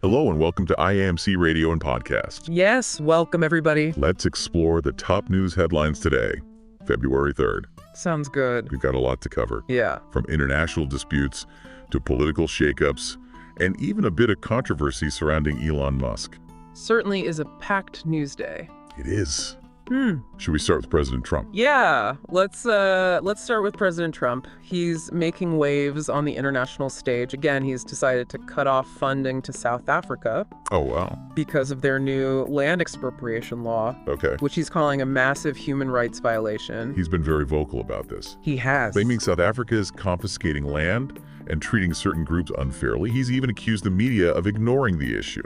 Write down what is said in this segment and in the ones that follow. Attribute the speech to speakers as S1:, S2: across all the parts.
S1: Hello and welcome to IAMC Radio and Podcast.
S2: Yes, welcome everybody.
S1: Let's explore the top news headlines today, February 3rd.
S2: Sounds good.
S1: We've got a lot to cover.
S2: Yeah.
S1: From international disputes to political shakeups and even a bit of controversy surrounding Elon Musk.
S2: Certainly is a packed news day.
S1: It is. Should we start with President Trump?
S2: Yeah, let's start with President Trump. He's making waves on the international stage. Again, he's decided to cut off funding to South Africa.
S1: Oh, wow.
S2: Because of their new land expropriation law.
S1: Okay.
S2: Which he's calling a massive human rights violation.
S1: He's been very vocal about this.
S2: He has.
S1: Claiming South Africa is confiscating land and treating certain groups unfairly. He's even accused the media of ignoring the issue.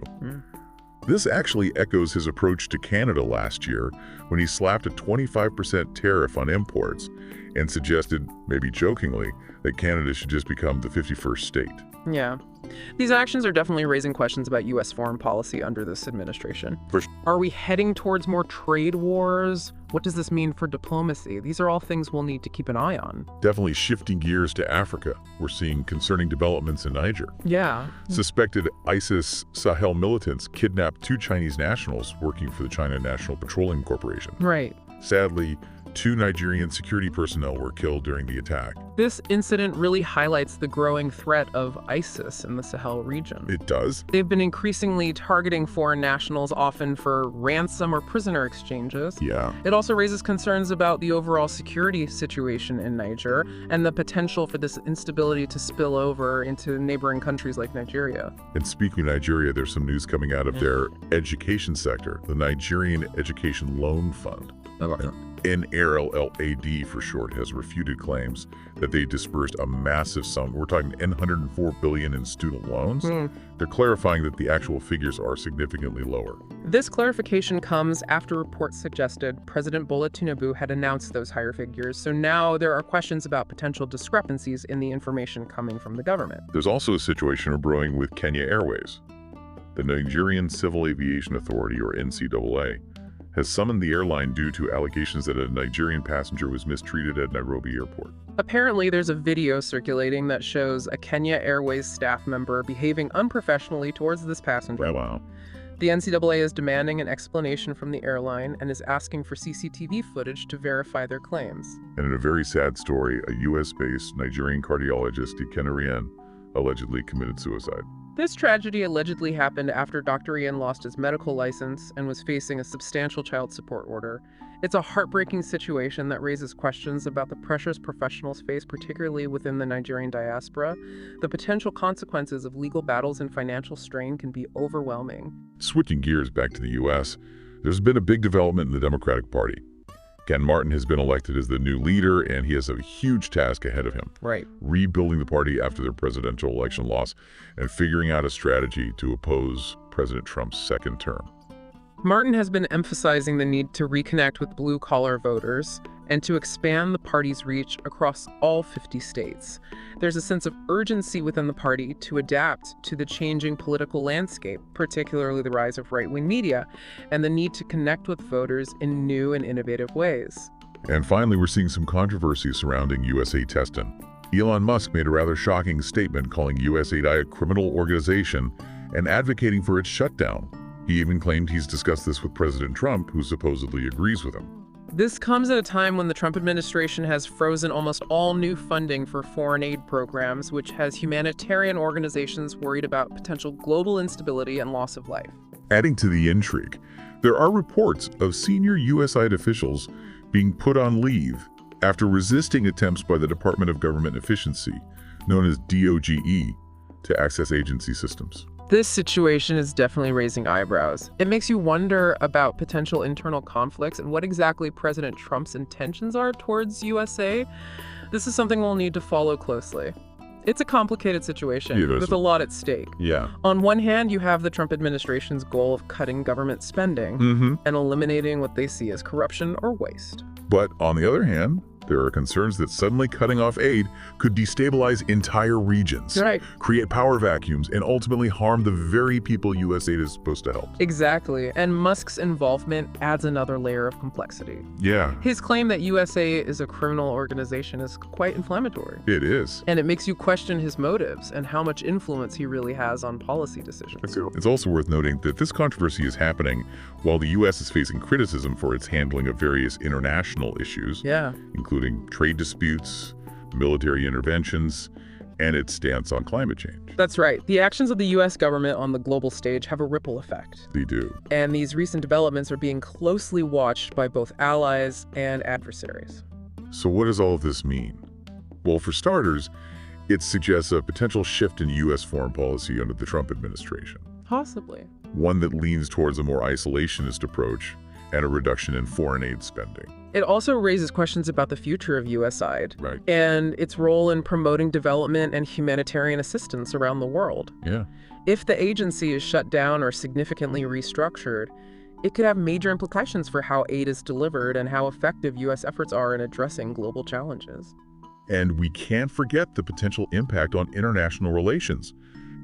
S1: This actually echoes his approach to Canada last year when he slapped a 25% tariff on imports and suggested, maybe jokingly, that Canada should just become the 51st state.
S2: Yeah. These actions are definitely raising questions about U.S. foreign policy under this administration. Are we heading towards more trade wars? What does this mean for diplomacy? These are all things we'll need to keep an eye on.
S1: Definitely shifting gears to Africa. We're seeing concerning developments in Niger.
S2: Yeah.
S1: Suspected ISIS Sahel militants kidnapped 2 Chinese nationals working for the China National Petroleum Corporation.
S2: Right.
S1: Sadly, 2 Nigerian security personnel were killed during the attack.
S2: This incident really highlights the growing threat of ISIS in the Sahel region.
S1: It does?
S2: They've been increasingly targeting foreign nationals, often for ransom or prisoner exchanges.
S1: Yeah.
S2: It also raises concerns about the overall security situation in Niger and the potential for this instability to spill over into neighboring countries like Nigeria.
S1: And speaking of Nigeria, there's some news coming out of their education sector, the Nigerian Education Loan Fund. NARLLAD for short, has refuted claims that they disbursed a massive sum. We're talking $104 billion in student loans. They're clarifying that the actual figures are significantly lower.
S2: This clarification comes after reports suggested President Bola Tinubu had announced those higher figures, so now there are questions about potential discrepancies in the information coming from the government.
S1: There's also a situation brewing with Kenya Airways. The Nigerian Civil Aviation Authority, or NCAA, has summoned the airline due to allegations that a Nigerian passenger was mistreated at Nairobi Airport.
S2: Apparently, there's a video circulating that shows a Kenya Airways staff member behaving unprofessionally towards this passenger.
S1: Wow.
S2: The NCAA is demanding an explanation from the airline and is asking for CCTV footage to verify their claims.
S1: And in a very sad story, a U.S.-based Nigerian cardiologist, Nigerian, allegedly committed suicide.
S2: This tragedy allegedly happened after Dr. Ian lost his medical license and was facing a substantial child support order. It's a heartbreaking situation that raises questions about the pressures professionals face, particularly within the Nigerian diaspora. The potential consequences of legal battles and financial strain can be overwhelming.
S1: Switching gears back to the U.S., there's been a big development in the Democratic Party. Ken Martin has been elected as the new leader, and he has a huge task ahead of him.
S2: Right.
S1: Rebuilding the party after their presidential election loss and figuring out a strategy to oppose President Trump's second term.
S2: Martin has been emphasizing the need to reconnect with blue-collar voters and to expand the party's reach across all 50 states. There's a sense of urgency within the party to adapt to the changing political landscape, particularly the rise of right-wing media, and the need to connect with voters in new and innovative ways.
S1: And finally, we're seeing some controversy surrounding USAID testing. Elon Musk made a rather shocking statement calling USAID a criminal organization and advocating for its shutdown. He even claimed he's discussed this with President Trump, who supposedly agrees with him.
S2: This comes at a time when the Trump administration has frozen almost all new funding for foreign aid programs, which has humanitarian organizations worried about potential global instability and loss of life.
S1: Adding to the intrigue, there are reports of senior USAID officials being put on leave after resisting attempts by the Department of Government Efficiency, known as DOGE, to access agency systems.
S2: This situation is definitely raising eyebrows. It makes you wonder about potential internal conflicts and what exactly President Trump's intentions are towards USA. This is something we'll need to follow closely. It's a complicated situation with a lot at stake.
S1: Yeah.
S2: On one hand, you have the Trump administration's goal of cutting government spending and eliminating what they see as corruption or waste.
S1: But on the other hand, There are concerns that suddenly cutting off aid could destabilize entire regions, create power vacuums, and ultimately harm the very people USAID is supposed to help.
S2: Exactly. And Musk's involvement adds another layer of complexity.
S1: Yeah.
S2: His claim that USAID is a criminal organization is quite inflammatory.
S1: It is.
S2: And it makes you question his motives and how much influence he really has on policy decisions.
S1: It's also worth noting that this controversy is happening while the U.S. is facing criticism for its handling of various international issues, including trade disputes, military interventions, and its stance on climate change.
S2: That's right. The actions of the U.S. government on the global stage have a ripple effect.
S1: They do.
S2: And these recent developments are being closely watched by both allies and adversaries.
S1: So what does all of this mean? Well, for starters, it suggests a potential shift in U.S. foreign policy under the Trump administration.
S2: Possibly.
S1: One that leans towards a more isolationist approach and a reduction in foreign aid spending.
S2: It also raises questions about the future of USAID and its role in promoting development and humanitarian assistance around the world. If the agency is shut down or significantly restructured, it could have major implications for how aid is delivered and how effective U.S. efforts are in addressing global challenges.
S1: And we can't forget the potential impact on international relations.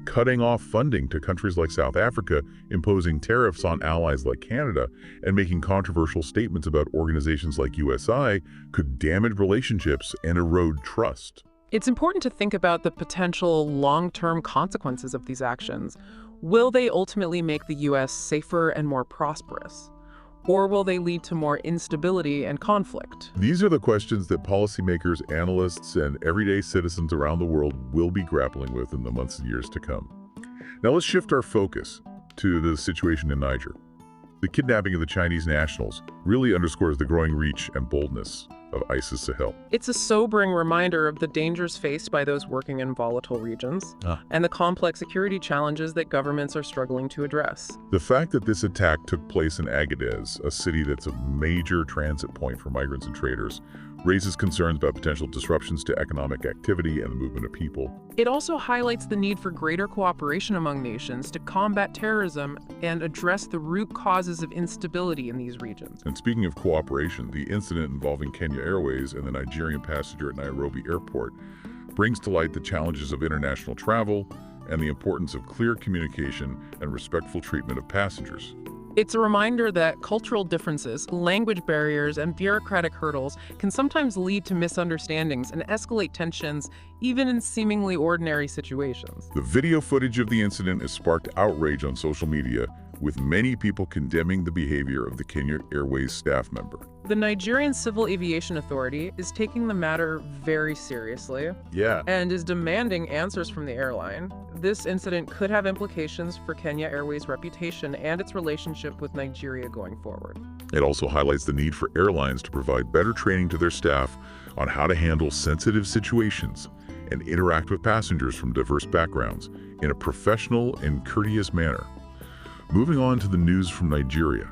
S1: Cutting off funding to countries like South Africa, imposing tariffs on allies like Canada, and making controversial statements about organizations like USI could damage relationships and erode trust.
S2: It's important to think about the potential long-term consequences of these actions. Will they ultimately make the U.S. safer and more prosperous? Or will they lead to more instability and conflict?
S1: These are the questions that policymakers, analysts, and everyday citizens around the world will be grappling with in the months and years to come. Now let's shift our focus to the situation in Niger. The kidnapping of the Chinese nationals really underscores the growing reach and boldness of ISIS Sahel.
S2: It's a sobering reminder of the dangers faced by those working in volatile regions and the complex security challenges that governments are struggling to address.
S1: The fact that this attack took place in Agadez, a city that's a major transit point for migrants and traders, raises concerns about potential disruptions to economic activity and the movement of people.
S2: It also highlights the need for greater cooperation among nations to combat terrorism and address the root causes of instability in these regions.
S1: And speaking of cooperation, the incident involving Kenya Airways and the Nigerian passenger at Nairobi Airport brings to light the challenges of international travel and the importance of clear communication and respectful treatment of passengers.
S2: It's a reminder that cultural differences, language barriers, and bureaucratic hurdles can sometimes lead to misunderstandings and escalate tensions even in seemingly ordinary situations.
S1: The video footage of the incident has sparked outrage on social media, with many people condemning the behavior of the Kenya Airways staff member.
S2: The Nigerian Civil Aviation Authority is taking the matter very seriously and is demanding answers from the airline. This incident could have implications for Kenya Airways' reputation and its relationship with Nigeria going forward.
S1: It also highlights the need for airlines to provide better training to their staff on how to handle sensitive situations and interact with passengers from diverse backgrounds in a professional and courteous manner. Moving on to the news from Nigeria.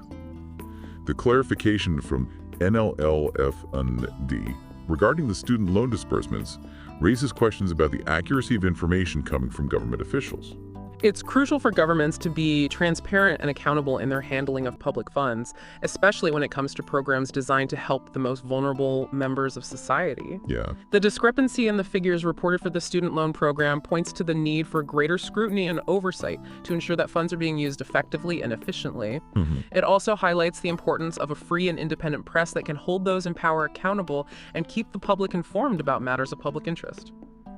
S1: The clarification from NLLFND regarding the student loan disbursements raises questions about the accuracy of information coming from government officials.
S2: It's crucial for governments to be transparent and accountable in their handling of public funds, especially when it comes to programs designed to help the most vulnerable members of society. The discrepancy in the figures reported for the student loan program points to the need for greater scrutiny and oversight to ensure that funds are being used effectively and efficiently. It also highlights the importance of a free and independent press that can hold those in power accountable and keep the public informed about matters of public interest.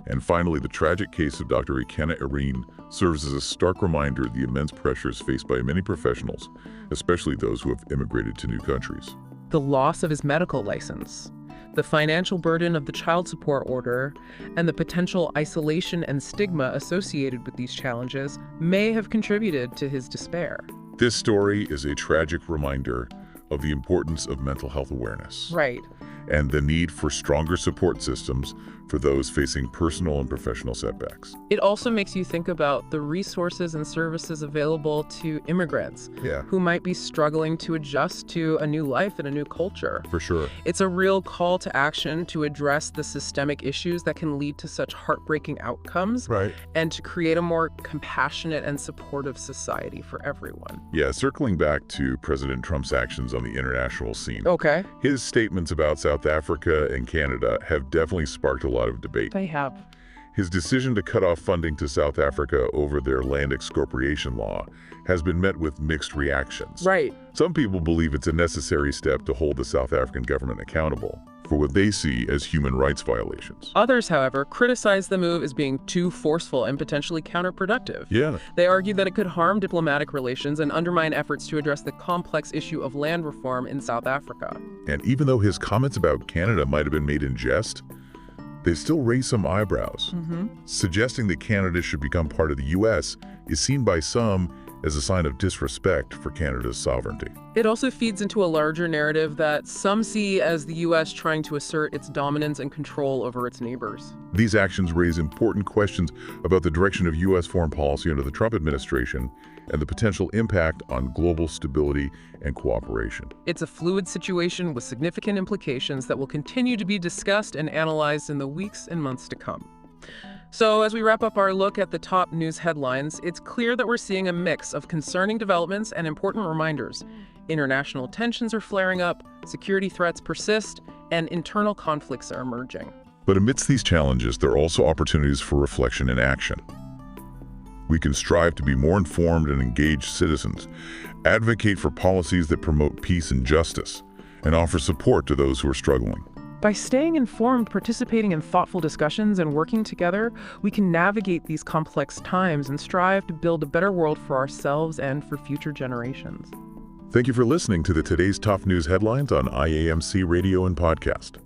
S1: And finally, the tragic case of Dr. Kenya Airways serves as a stark reminder of the immense pressures faced by many professionals, especially those who have immigrated to new countries.
S2: The loss of his medical license, the financial burden of the child support order, and the potential isolation and stigma associated with these challenges may have contributed to his despair.
S1: This story is a tragic reminder of the importance of mental health awareness. And the need for stronger support systems for those facing personal and professional setbacks.
S2: It also makes you think about the resources and services available to immigrants who might be struggling to adjust to a new life and a new culture.
S1: For sure.
S2: It's a real call to action to address the systemic issues that can lead to such heartbreaking outcomes and to create a more compassionate and supportive society for everyone.
S1: Circling back to President Trump's actions on the international scene.
S2: Okay.
S1: His statements about South South Africa and Canada have definitely sparked a lot of debate.
S2: They have.
S1: His decision to cut off funding to South Africa over their land expropriation law has been met with mixed reactions.
S2: Right.
S1: Some people believe it's a necessary step to hold the South African government accountable for what they see as human rights violations.
S2: Others, however, criticize the move as being too forceful and potentially counterproductive.
S1: Yeah.
S2: They argue that it could harm diplomatic relations and undermine efforts to address the complex issue of land reform in South Africa.
S1: And even though his comments about Canada might have been made in jest, they still raise some eyebrows. Suggesting that Canada should become part of the U.S. is seen by some as a sign of disrespect for Canada's sovereignty.
S2: It also feeds into a larger narrative that some see as the U.S. trying to assert its dominance and control over its neighbors.
S1: These actions raise important questions about the direction of U.S. foreign policy under the Trump administration and the potential impact on global stability and cooperation.
S2: It's a fluid situation with significant implications that will continue to be discussed and analyzed in the weeks and months to come. So as we wrap up our look at the top news headlines, it's clear that we're seeing a mix of concerning developments and important reminders. International tensions are flaring up, security threats persist, and internal conflicts are emerging.
S1: But amidst these challenges, there are also opportunities for reflection and action. We can strive to be more informed and engaged citizens, advocate for policies that promote peace and justice, and offer support to those who are struggling.
S2: By staying informed, participating in thoughtful discussions, and working together, we can navigate these complex times and strive to build a better world for ourselves and for future generations.
S1: Thank you for listening to the Today's Top News Headlines on IAMC Radio and Podcast.